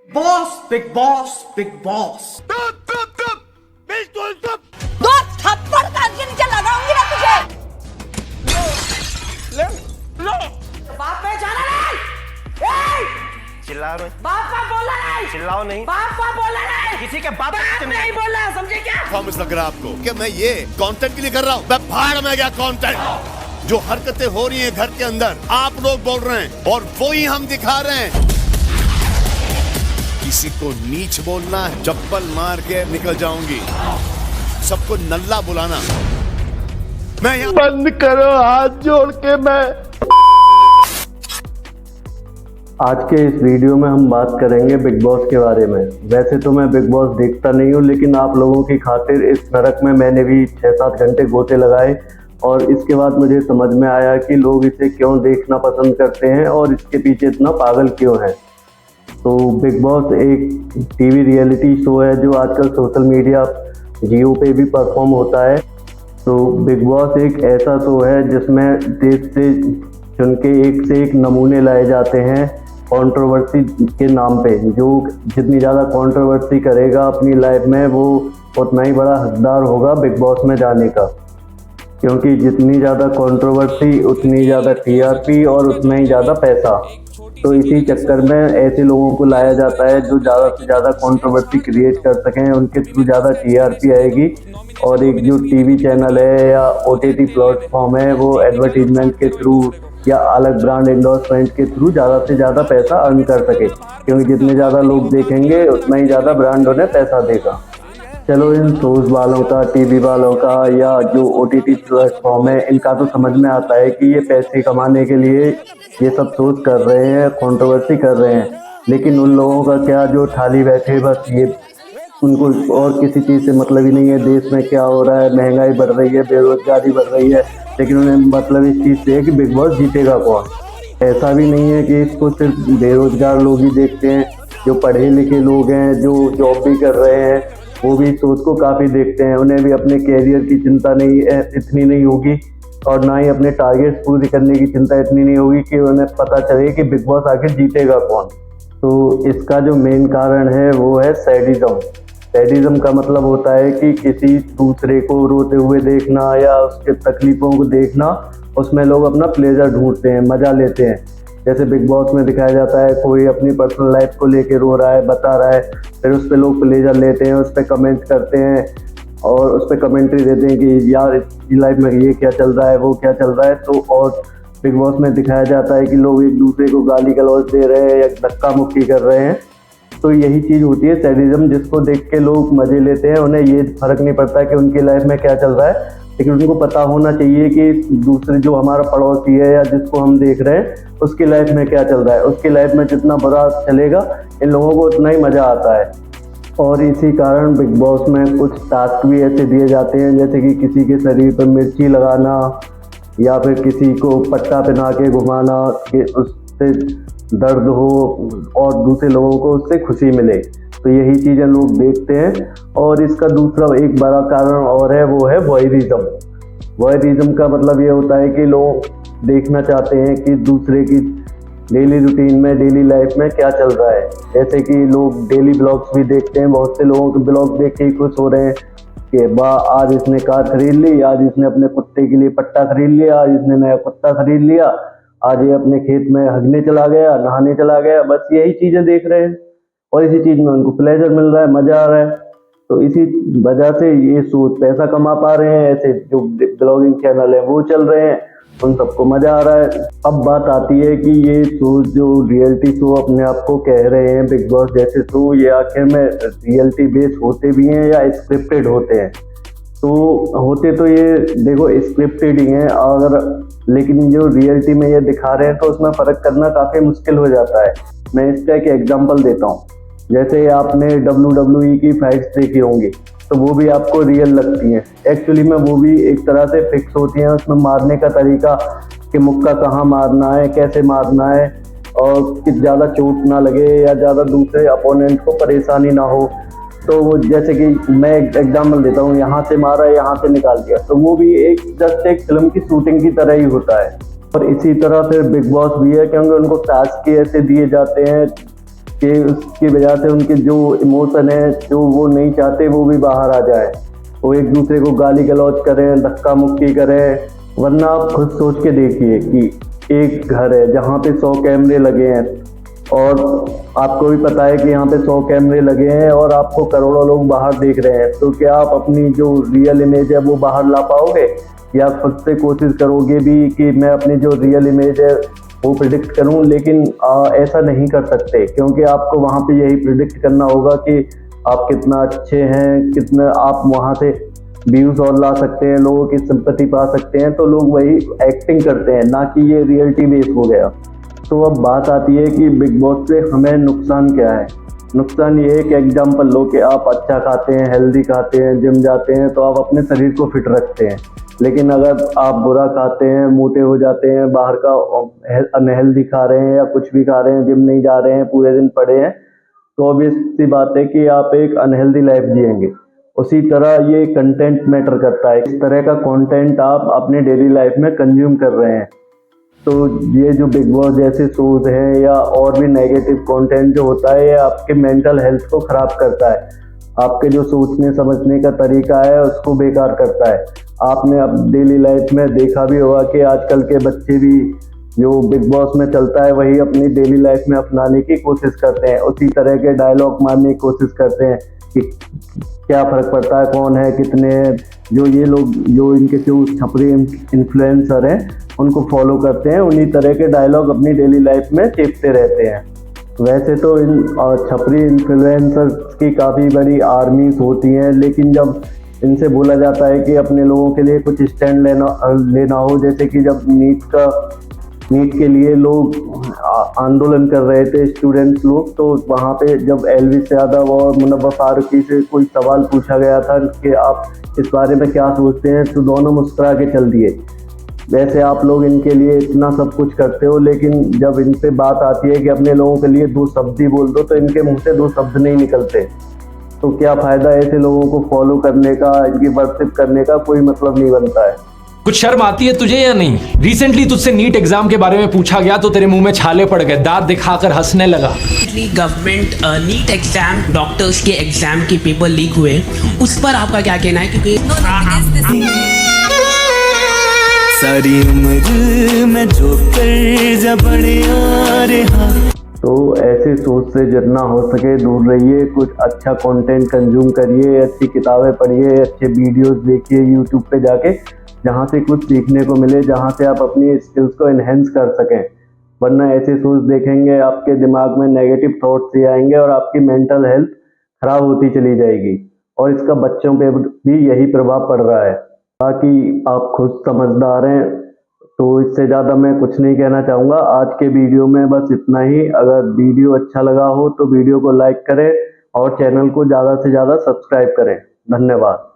Boss big boss big boss. दो थप्पड़ कान के नीचे लगाऊंगी ना तुझे। बाप पे जाना नहीं। चिल्ला रहे बाप का बोला नहीं। चिल्लाओ नहीं, बाप का बोला नहीं। किसी के बाप नहीं बोला, समझे क्या? प्रॉमिस लग रहा है आपको कि मैं ये कंटेंट के लिए कर रहा हूँ। मैं भाड़ में गया कंटेंट। जो हरकतें हो रही हैं घर के अंदर, आप लोग बोल रहे हैं और वो ही हम दिखा रहे हैं। किसी को नीच बोलना है, चप्पल मार के निकल जाऊंगी। सबको नल्ला बुलाना, मैं यहाँ बंद करो हाथ जोड़ के। मैं आज के इस वीडियो में हम बात करेंगे बिग बॉस के बारे में। वैसे तो मैं बिग बॉस देखता नहीं हूँ, लेकिन आप लोगों की खातिर इस नरक में मैंने भी 6-7 घंटे गोते लगाए और इसके बाद मुझे समझ में आया कि लोग इसे क्यों देखना पसंद करते हैं और इसके पीछे इतना पागल क्यों है। तो बिग बॉस एक टीवी रियलिटी शो है जो आजकल सोशल मीडिया जियो पे भी परफॉर्म होता है। तो बिग बॉस एक ऐसा शो है जिसमें देश से चुन के एक से एक नमूने लाए जाते हैं कंट्रोवर्सी के नाम पे। जो जितनी ज़्यादा कंट्रोवर्सी करेगा अपनी लाइफ में, वो उतना ही बड़ा हकदार होगा बिग बॉस में जाने का, क्योंकि जितनी ज़्यादा कंट्रोवर्सी उतनी ज़्यादा टीआरपी और उतना ही ज़्यादा पैसा। तो इसी चक्कर में ऐसे लोगों को लाया जाता है जो ज़्यादा से ज़्यादा कंट्रोवर्सी क्रिएट कर सकें, उनके थ्रू ज़्यादा टीआरपी आएगी। और एक जो टीवी चैनल है या ओटीटी प्लेटफॉर्म है, वो एडवर्टीजमेंट के थ्रू या अलग ब्रांड एंडोर्समेंट के थ्रू ज़्यादा से ज़्यादा पैसा अर्न कर सके, क्योंकि जितने ज़्यादा लोग देखेंगे उतना ही ज़्यादा ब्रांड उन्हें पैसा देगा। चलो इन शोज वालों का, टीवी वालों का या जो ओटीटी प्लेटफॉर्म है, इनका तो समझ में आता है कि ये पैसे कमाने के लिए ये सब शोज कर रहे हैं, कंट्रोवर्सी कर रहे हैं। लेकिन उन लोगों का क्या जो थाली बैठे, बस ये उनको और किसी चीज़ से मतलब ही नहीं है। देश में क्या हो रहा है, महंगाई बढ़ रही है, बेरोजगारी बढ़ रही है, लेकिन उन्हें मतलब इस चीज़ से है कि बिग बॉस जीतेगा कौन। ऐसा भी नहीं है कि इसको सिर्फ बेरोजगार लोग ही देखते हैं, जो पढ़े लिखे लोग हैं, जो जॉब भी कर रहे हैं, वो भी शोज को काफ़ी देखते हैं। उन्हें भी अपने कैरियर की चिंता नहीं इतनी नहीं होगी और ना ही अपने टारगेट्स पूरी करने की चिंता इतनी नहीं होगी कि उन्हें पता चले कि बिग बॉस आखिर जीतेगा कौन। तो इसका जो मेन कारण है वो है सैडिज्म। सैडिज्म का मतलब होता है कि किसी दूसरे को रोते हुए देखना या उसके तकलीफ़ों को देखना, उसमें लोग अपना प्लेजर ढूंढते हैं, मज़ा लेते हैं। जैसे बिग बॉस में दिखाया जाता है, कोई अपनी पर्सनल लाइफ को लेके रो रहा है, बता रहा है, फिर उस पर लोग प्लेजर लेते हैं, उस पर कमेंट करते हैं और उस पर कमेंट्री देते हैं कि यार इसकी लाइफ में ये क्या चल रहा है, वो क्या चल रहा है। तो और बिग बॉस में दिखाया जाता है कि लोग एक दूसरे को गाली गलौज दे रहे हैं या धक्का मुक्की कर रहे हैं। तो यही चीज़ होती है सैडिज्म, जिसको देख के लोग मज़े लेते हैं। उन्हें ये फ़र्क नहीं पड़ता कि उनकी लाइफ में क्या चल रहा है, लेकिन उनको पता होना चाहिए कि दूसरे जो हमारा पड़ोसी है या जिसको हम देख रहे हैं, उसकी लाइफ में क्या चल रहा है। उसकी लाइफ में जितना बुरा चलेगा, इन लोगों को उतना ही मज़ा आता है। और इसी कारण बिग बॉस में कुछ टास्क भी ऐसे दिए जाते हैं, जैसे कि किसी के शरीर पर मिर्ची लगाना या फिर किसी को पट्टा पहना के घुमाना कि उससे दर्द हो और दूसरे लोगों को उससे खुशी मिले। तो यही चीज़ें लोग देखते हैं। और इसका दूसरा एक बड़ा कारण और है, वो है वॉयरिज्म। वॉयरिज्म का मतलब ये होता है कि लोग देखना चाहते हैं कि दूसरे की डेली रूटीन में, डेली लाइफ में क्या चल रहा है। जैसे कि लोग डेली ब्लॉग्स भी देखते हैं, बहुत से लोगों के ब्लॉग देख के ही खुश हो रहे हैं कि वाह आज इसने कार खरीद ली, आज इसने अपने कुत्ते के लिए पट्टा खरीद लिया, आज इसने नया कुत्ता खरीद लिया, आज ये अपने खेत में हगने चला गया, नहाने चला गया। बस यही चीज़ें देख रहे हैं और इसी चीज़ में उनको प्लेजर मिल रहा है, मज़ा आ रहा है। तो इसी वजह से ये शो पैसा कमा पा रहे हैं। ऐसे जो ब्लॉगिंग चैनल है वो चल रहे हैं, उन सबको मज़ा आ रहा है। अब बात आती है कि ये शो, जो रियलिटी शो अपने आप को कह रहे हैं बिग बॉस जैसे शो, ये आखिर में रियलिटी बेस्ड होते भी हैं या स्क्रिप्टेड होते हैं। तो होते तो ये देखो स्क्रिप्टेड ही हैं, अगर लेकिन जो रियलिटी में ये दिखा रहे हैं तो उसमें फ़र्क करना काफ़ी मुश्किल हो जाता है। मैं इसका एक एग्जांपल देता हूँ। जैसे आपने WWE की फाइट्स देखी होंगी, तो वो भी आपको रियल लगती हैं। एक्चुअली में वो भी एक तरह से फिक्स होती हैं। उसमें मारने का तरीका कि मुक्का कहाँ मारना है, कैसे मारना है और कि ज़्यादा चोट ना लगे या ज़्यादा दूसरे अपोनेंट को परेशानी ना हो। तो वो जैसे कि मैं एक एग्जाम्पल देता हूँ, यहाँ से मारा, यहाँ से निकाल दिया, तो वो भी एक जस्ट एक फिल्म की शूटिंग की तरह ही होता है। और इसी तरह फिर बिग बॉस भी है, क्योंकि उनको टास्क ऐसे दिए जाते हैं कि उसकी वजह से उनके जो इमोशन है, जो वो नहीं चाहते वो भी बाहर आ जाए। वो एक दूसरे को गाली गलौज करें, धक्का मुक्की करें। वरना आप खुद सोच के देखिए कि एक घर है जहाँ पे 100 कैमरे लगे हैं और आपको भी पता है कि यहाँ पे 100 कैमरे लगे हैं और आपको करोड़ों लोग बाहर देख रहे हैं, तो क्या आप अपनी जो रियल इमेज है वो बाहर ला पाओगे? या खुद से कोशिश करोगे भी कि मैं अपनी जो रियल इमेज है वो प्रिडिक्ट करूं? लेकिन ऐसा नहीं कर सकते, क्योंकि आपको वहाँ पे यही प्रिडिक्ट करना होगा कि आप कितना अच्छे हैं, कितना आप वहाँ से व्यूज और ला सकते हैं, लोगों की सिंपैथी पा सकते हैं। तो लोग वही एक्टिंग करते हैं, ना कि ये रियलिटी बेस हो गया। तो अब बात आती है कि बिग बॉस से हमें नुकसान क्या है। नुकसान ये है कि एग्जाम्पल लो कि आप अच्छा खाते हैं, हेल्दी खाते हैं, जिम जाते हैं, तो आप अपने शरीर को फिट रखते हैं। लेकिन अगर आप बुरा खाते हैं, मोटे हो जाते हैं, बाहर का अनहेल्दी खा रहे हैं या कुछ भी खा रहे हैं, जिम नहीं जा रहे हैं, पूरे दिन पड़े हैं, तो ऑब्वियस सी बात है कि आप एक अनहेल्दी लाइफ जिएंगे। उसी तरह ये कंटेंट मैटर करता है, इस तरह का कंटेंट आप अपने डेली लाइफ में कंज्यूम कर रहे हैं। तो ये जो बिग बॉस जैसे शोज हैं या और भी नेगेटिव कंटेंट जो होता है, ये आपके मेंटल हेल्थ को खराब करता है। आपके जो सोचने समझने का तरीका है उसको बेकार करता है। आपने अब डेली लाइफ में देखा भी होगा कि आजकल के बच्चे भी जो बिग बॉस में चलता है वही अपनी डेली लाइफ में अपनाने की कोशिश करते हैं, उसी तरह के डायलॉग मारने की कोशिश करते हैं कि क्या फ़र्क पड़ता है, कौन है, कितने हैं। जो ये लोग जो इनके जो छपरी इन्फ्लुएंसर हैं उनको फॉलो करते हैं, उन्हीं तरह के डायलॉग अपनी डेली लाइफ में चेपते रहते हैं। वैसे तो इन छपरी इन्फ्लुएंसर्स की काफ़ी बड़ी आर्मीज होती हैं, लेकिन जब इनसे बोला जाता है कि अपने लोगों के लिए कुछ स्टैंड लेना हो, जैसे कि जब नीट के लिए लोग आंदोलन कर रहे थे स्टूडेंट्स लोग, तो वहाँ पे जब एलविस यादव और मुनव्वर फारूकी से कोई सवाल पूछा गया था कि आप इस बारे में क्या सोचते हैं, तो दोनों मुस्कुरा के चल दिए। वैसे आप लोग इनके लिए इतना सब कुछ करते हो, लेकिन जब इन पे बात आती है कि अपने लोगों के लिए 2 शब्द ही बोल दो, तो इनके मुंह से 2 शब्द नहीं निकलते। तो क्या फ़ायदा ऐसे लोगों को फॉलो करने का, इनकी वर्शिप करने का कोई मतलब नहीं बनता है। कुछ शर्म आती है तुझे या नहीं? रिसेंटली तुझसे नीट एग्जाम के बारे में पूछा गया तो तेरे मुंह में छाले पड़ गए, दांत दिखाकर हंसने लगा। गवर्नमेंट नीट एग्जाम, डॉक्टर्स के एग्जाम के पेपर लीक हुए, उस पर आपका क्या कहना है? क्योंकि सारी उम्र में जो कर्जा बड़े आ रहा। तो ऐसे सोच से जितना हो सके दूर रहिए, कुछ अच्छा कंटेंट कंज्यूम करिए, अच्छी किताबें पढ़िए, अच्छे वीडियोस देखिए यूट्यूब पे जाके, जहाँ से कुछ सीखने को मिले, जहाँ से आप अपनी स्किल्स को इन्हेंस कर सकें। वरना ऐसे सोच देखेंगे आपके दिमाग में नेगेटिव थॉट्स ही आएंगे और आपकी मेंटल हेल्थ खराब होती चली जाएगी, और इसका बच्चों पे भी यही प्रभाव पड़ रहा है। बाकी आप खुद समझदार हैं, तो इससे ज़्यादा मैं कुछ नहीं कहना चाहूँगा। आज के वीडियो में बस इतना ही। अगर वीडियो अच्छा लगा हो तो वीडियो को लाइक करें और चैनल को ज़्यादा से ज़्यादा सब्सक्राइब करें। धन्यवाद।